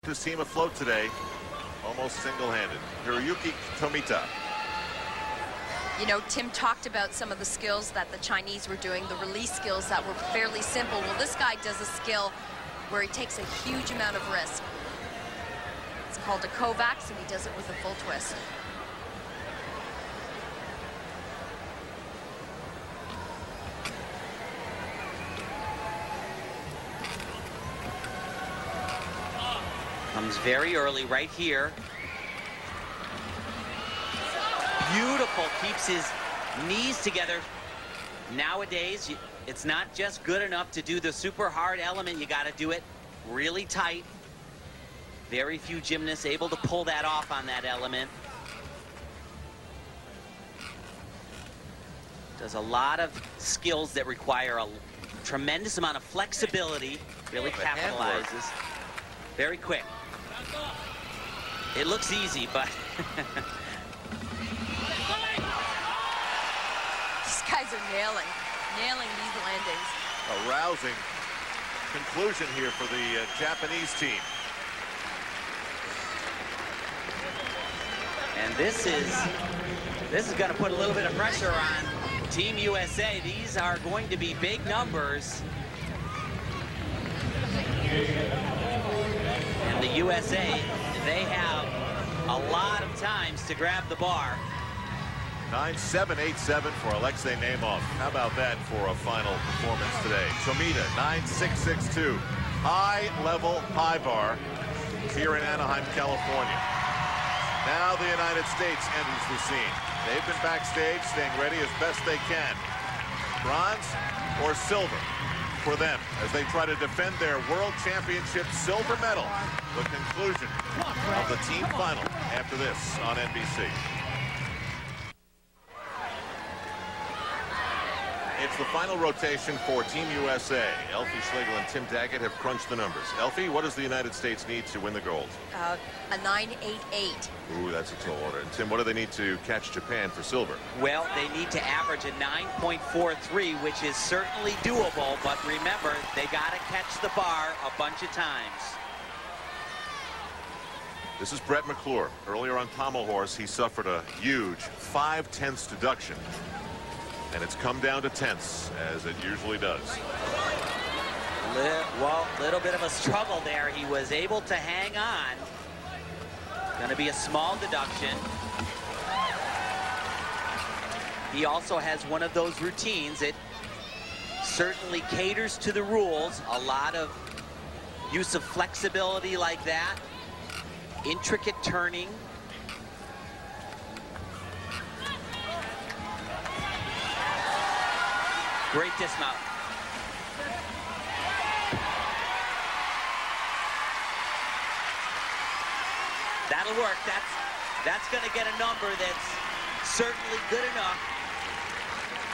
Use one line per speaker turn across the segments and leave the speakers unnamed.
His team afloat today, almost single-handed. Hiroyuki Tomita.
You know, Tim talked about some of the skills that the Chinese were doing, the release skills that were fairly simple. Well, this guy does a skill where he takes a huge amount of risk. It's called a Kovacs, and he does it with a full twist.
Comes very early right here. Beautiful, keeps his knees together. Nowadays, it's not just good enough to do the super hard element. You got to do it really tight. Very few gymnasts able to pull that off on that element. Does a lot of skills that require a tremendous amount of flexibility. Really capitalizes. Very quick. It looks easy, but
these guys are nailing these landings.
A rousing conclusion here for the Japanese team.
And this is going to put a little bit of pressure on Team USA. These are going to be big numbers. And the USA, they have a lot of times to grab the bar.
9.787 for Alexei Nemov. How about that for a final performance today? Tomita, 9.662. High-level high bar here in Anaheim, California. Now the United States enters the scene. They've been backstage, staying ready as best they can. Bronze or silver for them as they try to defend their World Championship silver medal. The conclusion of the team final after this on NBC. It's the final rotation for Team USA. Elfie Schlegel and Tim Daggett have crunched the numbers. Elfie, what does the United States need to win the gold?
A 9.88.
Ooh, that's a tall order. And Tim, what do they need to catch Japan for silver?
Well, they need to average a 9.43, which is certainly doable, but remember, they got to catch the bar a bunch of times.
This is Brett McClure. Earlier on pommel horse, he suffered a huge 5/10 deduction. And it's come down to tenths, as it usually does.
Well, little bit of a struggle there. He was able to hang on. Going to be a small deduction. He also has one of those routines. It certainly caters to the rules. A lot of use of flexibility like that. Intricate turning. Great dismount. That'll work. That's going to get a number that's certainly good enough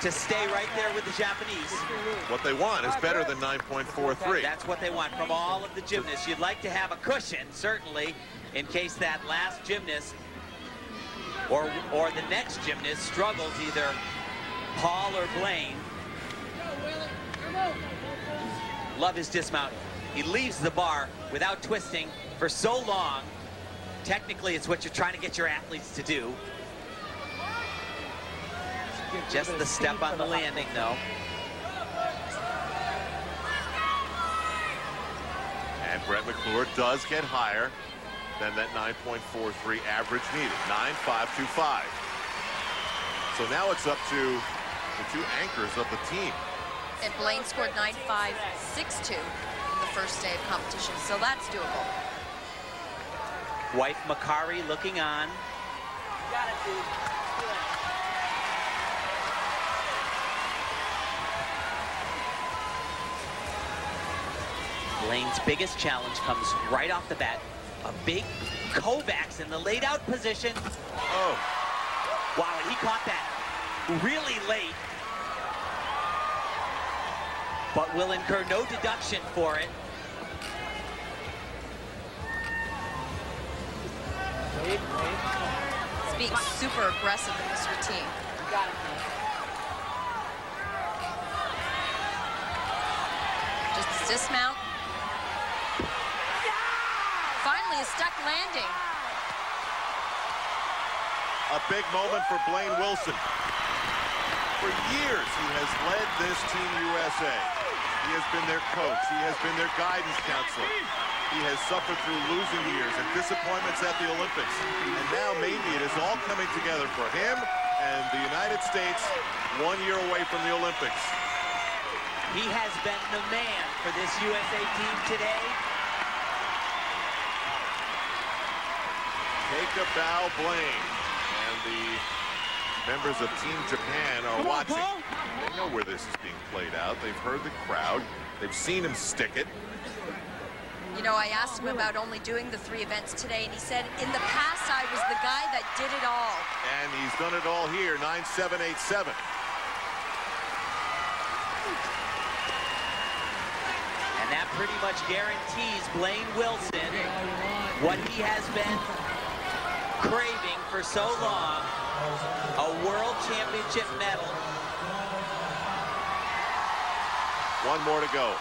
to stay right there with the Japanese.
What they want is better than 9.43.
That's what they want from all of the gymnasts. You'd like to have a cushion, certainly, in case that last gymnast or the next gymnast struggles, either Paul or Blaine. Love his dismount. He leaves the bar without twisting for so long. Technically, it's what you're trying to get your athletes to do. Just the step on the landing, though.
And Brett McClure does get higher than that 9.43 average needed. 9.525. So now it's up to the two anchors of the team.
And Blaine scored 9.562 in the first day of competition, so that's doable.
Wife Makari looking on.
Got it, dude.
Blaine's biggest challenge comes right off the bat. A big Kovacs in the laid out position.
Oh.
Wow, and he caught that really late. But will incur no deduction for it.
He's being super aggressive in this routine.
Got it.
Just dismount. Finally Finally, a stuck landing.
A big moment for Blaine Wilson. For years, he has led this Team USA. He has been their coach. He has been their guidance counselor. He has suffered through losing years and disappointments at the Olympics. And now maybe it is all coming together for him and the United States 1 year away from the Olympics.
He has been the man for this USA team today.
Take a bow, Blaine. And the members of Team Japan are watching. They know where this is being played out. They've heard the crowd. They've seen him stick it.
You know, I asked him about only doing the 3 events today, and he said, in the past, I was the guy that did it all.
And he's done it all here, 9.787.
And that pretty much guarantees Blaine Wilson what he has been craving for so long, a world championship medal.
One more to go.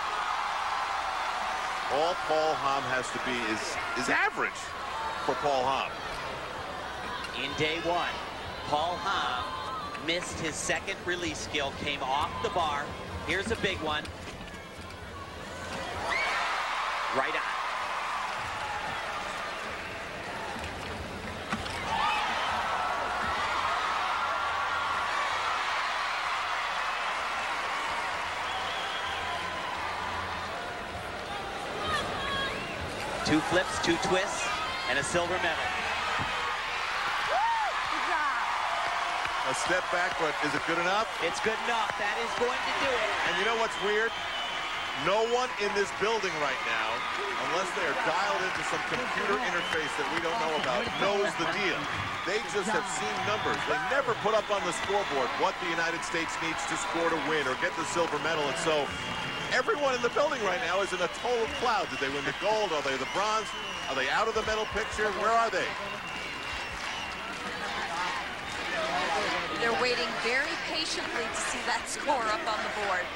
All Paul Hamm has to be is average for Paul Hamm.
In day 1, Paul Hamm missed his second release skill, came off the bar. Here's a big one. Right on. Two flips, 2 twists, and a silver medal.
A step back, but is it good enough?
It's good enough. That is going to do it.
And you know what's weird? No one in this building right now, unless they are dialed into some computer interface that we don't know about, knows the deal. They just have seen numbers. They never put up on the scoreboard what the United States needs to score to win or get the silver medal. And so everyone in the building right now is in a total cloud. Did they win the gold? Are they the bronze? Are they out of the medal picture? Where are they?
They're waiting very patiently to see that score up on the board.